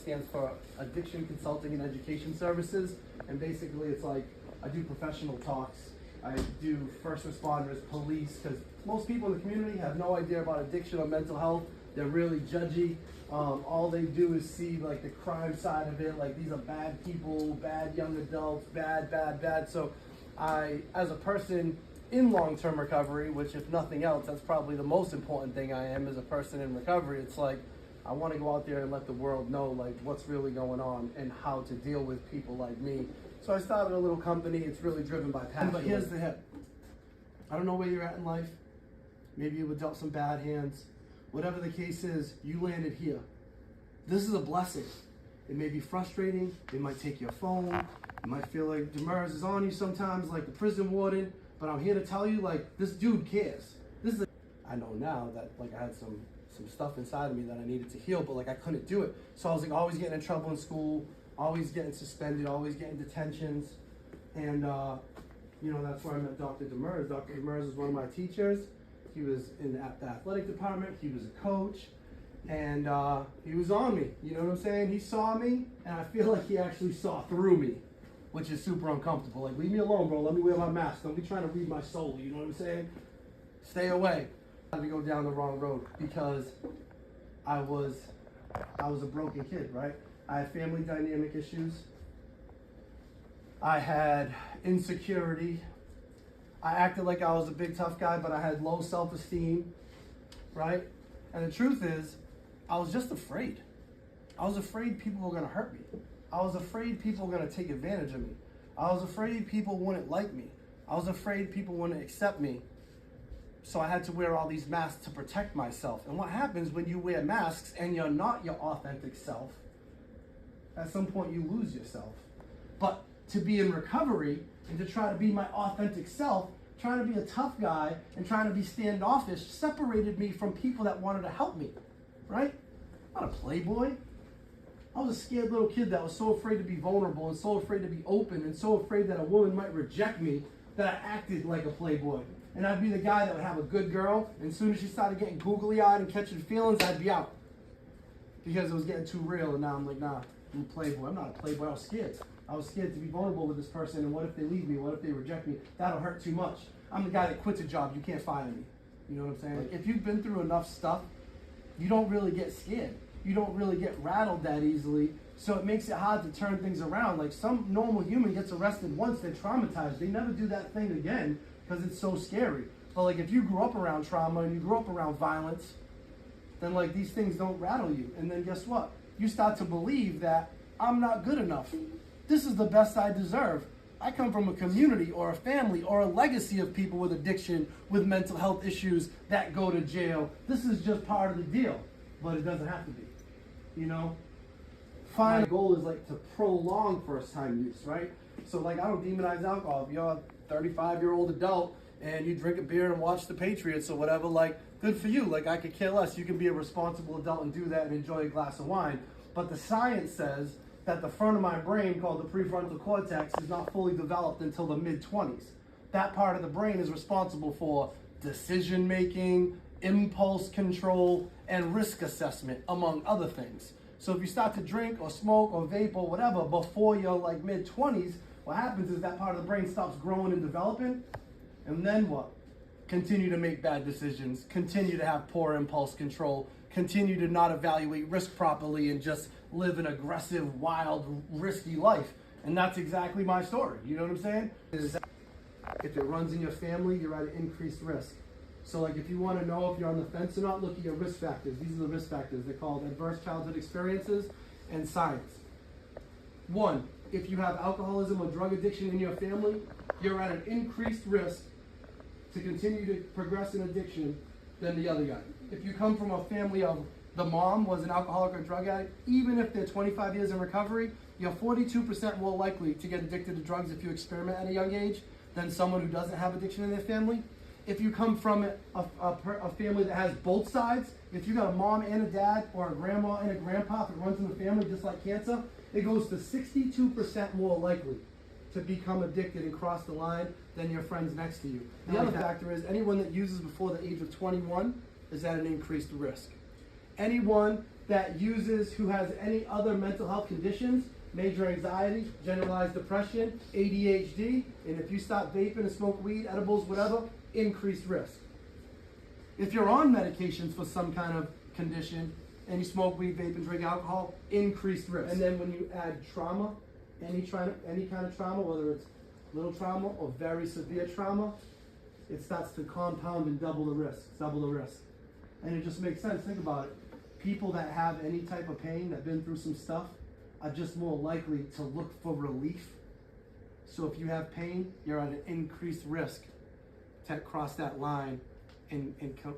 stands for Addiction Consulting and Education Services. And basically it's like, I do professional talks. I do first responders, police, because most people in the community have no idea about addiction or mental health. They're really judgy. All they do is see like the crime side of it, like these are bad people, bad young adults, bad. So I, as a person in long-term recovery, which if nothing else, that's probably the most important thing I am as a person in recovery, it's like, I want to go out there and let the world know like what's really going on and how to deal with people like me. So I started a little company. It's really driven by passion. But here's the hit. I don't know where you're at in life. Maybe you were dealt some bad hands. Whatever the case is, you landed here. This is a blessing. It may be frustrating. It might take your phone. You might feel like Demers is on you sometimes, like the prison warden. But I'm here to tell you, like, this dude cares. I know now that like I had some stuff inside of me that I needed to heal, but like I couldn't do it. So I was like always getting in trouble in school, always getting suspended, always getting detentions. And you know, that's where I met Dr. Demers. Dr. Demers was one of my teachers. He was in the athletic department. He was a coach, and he was on me. You know what I'm saying? He saw me, and I feel like he actually saw through me, which is super uncomfortable. Like, leave me alone, bro. Let me wear my mask. Don't be trying to read my soul. You know what I'm saying? Stay away. I had to go down the wrong road because I was a broken kid, right? I had family dynamic issues. I had insecurity. I acted like I was a big tough guy, but I had low self-esteem, right? And the truth is, I was just afraid. I was afraid people were gonna hurt me. I was afraid people were gonna take advantage of me. I was afraid people wouldn't like me. I was afraid people wouldn't accept me. So I had to wear all these masks to protect myself. And what happens when you wear masks and you're not your authentic self, at some point you lose yourself. But to be in recovery and to try to be my authentic self, trying to be a tough guy and trying to be standoffish separated me from people that wanted to help me, right? I'm not a playboy. I was a scared little kid that was so afraid to be vulnerable and so afraid to be open and so afraid that a woman might reject me that I acted like a playboy. And I'd be the guy that would have a good girl, and as soon as she started getting googly-eyed and catching feelings, I'd be out. Because it was getting too real, and now I'm like, nah, I'm a playboy. I'm not a playboy. I was scared. I was scared to be vulnerable with this person, and what if they leave me? What if they reject me? That'll hurt too much. I'm the guy that quits a job. You can't fire me. You know what I'm saying? Like, if you've been through enough stuff, you don't really get scared. You don't really get rattled that easily, so it makes it hard to turn things around. Like, some normal human gets arrested once, they're traumatized. They never do that thing again because it's so scary. But like, if you grew up around trauma and you grew up around violence, then like these things don't rattle you. And then guess what? You start to believe that I'm not good enough. This is the best I deserve. I come from a community or a family or a legacy of people with addiction, with mental health issues that go to jail. This is just part of the deal, but it doesn't have to be, you know? My goal is like to prolong first time use, right? So like, I don't demonize alcohol. If you're a 35-year-old adult and you drink a beer and watch the Patriots or whatever, like, good for you. Like, I could care less. You can be a responsible adult and do that and enjoy a glass of wine. But the science says that the front of my brain, called the prefrontal cortex, is not fully developed until the mid-20s. That part of the brain is responsible for decision-making, impulse control, and risk assessment, among other things. So if you start to drink or smoke or vape or whatever before you're like mid-20s, what happens is that part of the brain stops growing and developing, and then what? Continue to make bad decisions, continue to have poor impulse control, continue to not evaluate risk properly and just live an aggressive, wild, risky life. And that's exactly my story, you know what I'm saying? If it runs in your family, you're at an increased risk. So like, if you want to know if you're on the fence or not, look at your risk factors. These are the risk factors. They're called adverse childhood experiences and science. 1, if you have alcoholism or drug addiction in your family, you're at an increased risk to continue to progress in addiction than the other guy. If you come from a family of the mom was an alcoholic or drug addict, even if they're 25 years in recovery, you're 42% more likely to get addicted to drugs if you experiment at a young age than someone who doesn't have addiction in their family. If you come from a family that has both sides, if you got a mom and a dad or a grandma and a grandpa that runs in the family just like cancer, it goes to 62% more likely to become addicted and cross the line than your friends next to you. The other factor is anyone that uses before the age of 21 is at an increased risk. Anyone who has any other mental health conditions, major anxiety, generalized depression, ADHD, and if you stop vaping and smoke weed, edibles, whatever, increased risk. If you're on medications for some kind of condition and you smoke weed, vape, and drink alcohol, increased risk. And then when you add trauma, any kind of trauma, whether it's little trauma or very severe trauma, it starts to compound and double the risk. And it just makes sense. Think about it. People that have any type of pain, that have been through some stuff, are just more likely to look for relief. So if you have pain, you're at an increased risk to cross that line and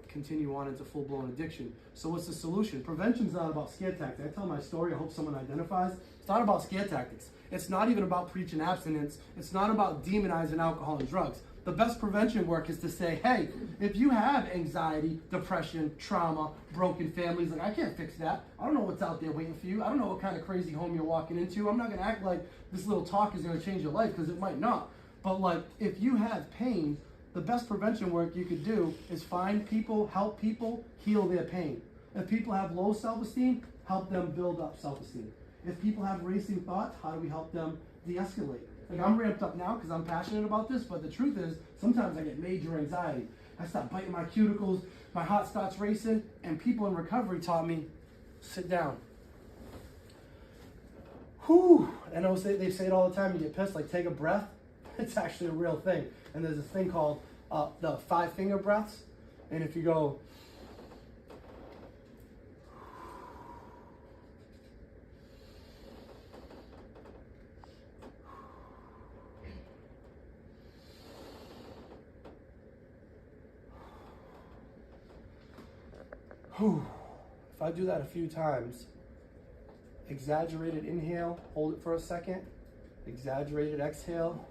continue on into full-blown addiction. So what's the solution? Prevention's not about scare tactics. I tell my story, I hope someone identifies. It's not about scare tactics. It's not even about preaching abstinence. It's not about demonizing alcohol and drugs. The best prevention work is to say, hey, if you have anxiety, depression, trauma, broken families, like I can't fix that. I don't know what's out there waiting for you. I don't know what kind of crazy home you're walking into. I'm not gonna act like this little talk is gonna change your life, because it might not. But like, if you have pain, the best prevention work you could do is find people, help people heal their pain. If people have low self-esteem, help them build up self-esteem. If people have racing thoughts, how do we help them de-escalate? Like, I'm ramped up now because I'm passionate about this, but the truth is, sometimes I get major anxiety. I start biting my cuticles, my heart starts racing, and people in recovery taught me, sit down. Whew. I know they say it all the time, you get pissed, like take a breath. It's actually a real thing. And there's this thing called the 5-finger breaths. And if you go, if I do that a few times, exaggerated inhale, hold it for a second, exaggerated exhale,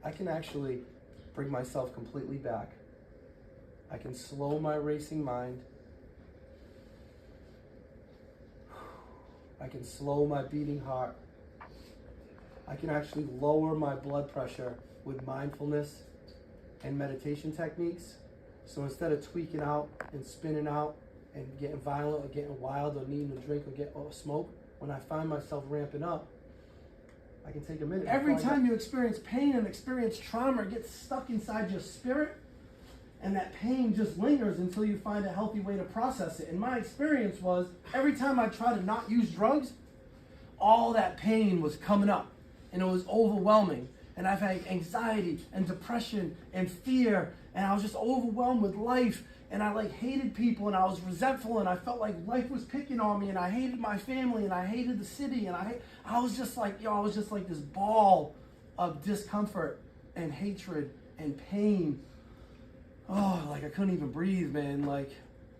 I can actually bring myself completely back. I can slow my racing mind. I can slow my beating heart. I can actually lower my blood pressure with mindfulness and meditation techniques. So instead of tweaking out and spinning out and getting violent or getting wild or needing to drink or smoke, when I find myself ramping up, I can take a minute. Every time you experience pain and experience trauma, it gets stuck inside your spirit, and that pain just lingers until you find a healthy way to process it. And my experience was, every time I tried to not use drugs, all that pain was coming up, and it was overwhelming. And I've had anxiety and depression and fear, and I was just overwhelmed with life, and I like hated people, and I was resentful, and I felt like life was picking on me, and I hated my family, and I hated the city, and I was just like, I was just like this ball of discomfort and hatred and pain. Oh, like I couldn't even breathe, man. Like,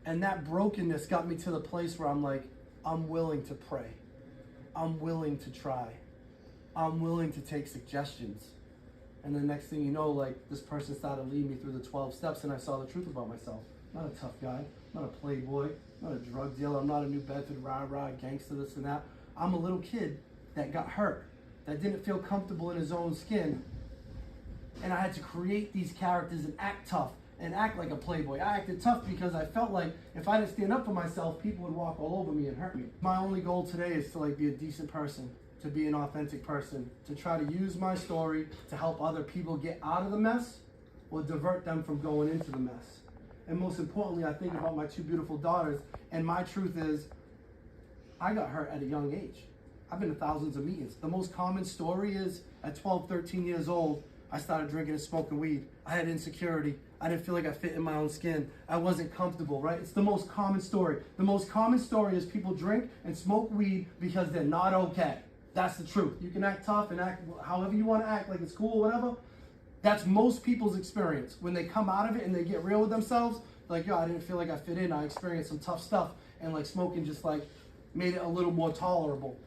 and that brokenness got me to the place where I'm like, I'm willing to pray. I'm willing to try. I'm willing to take suggestions. And the next thing you know, like, this person started leading me through the 12 steps, and I saw the truth about myself. I'm not a tough guy, I'm not a playboy, I'm not a drug dealer, I'm not a New Bedford rah-rah gangster, this and that. I'm a little kid that got hurt, that didn't feel comfortable in his own skin. And I had to create these characters and act tough and act like a playboy. I acted tough because I felt like if I didn't stand up for myself, people would walk all over me and hurt me. My only goal today is to like be a decent person, to be an authentic person, to try to use my story to help other people get out of the mess or divert them from going into the mess. And most importantly, I think about my 2 beautiful daughters, and my truth is, I got hurt at a young age. I've been to thousands of meetings. The most common story is, at 12, 13 years old, I started drinking and smoking weed. I had insecurity. I didn't feel like I fit in my own skin. I wasn't comfortable, right? It's the most common story. The most common story is people drink and smoke weed because they're not okay. That's the truth. You can act tough and act however you want to act, like it's cool or whatever. That's most people's experience. When they come out of it and they get real with themselves, like, yo, I didn't feel like I fit in. I experienced some tough stuff. And like smoking just like made it a little more tolerable.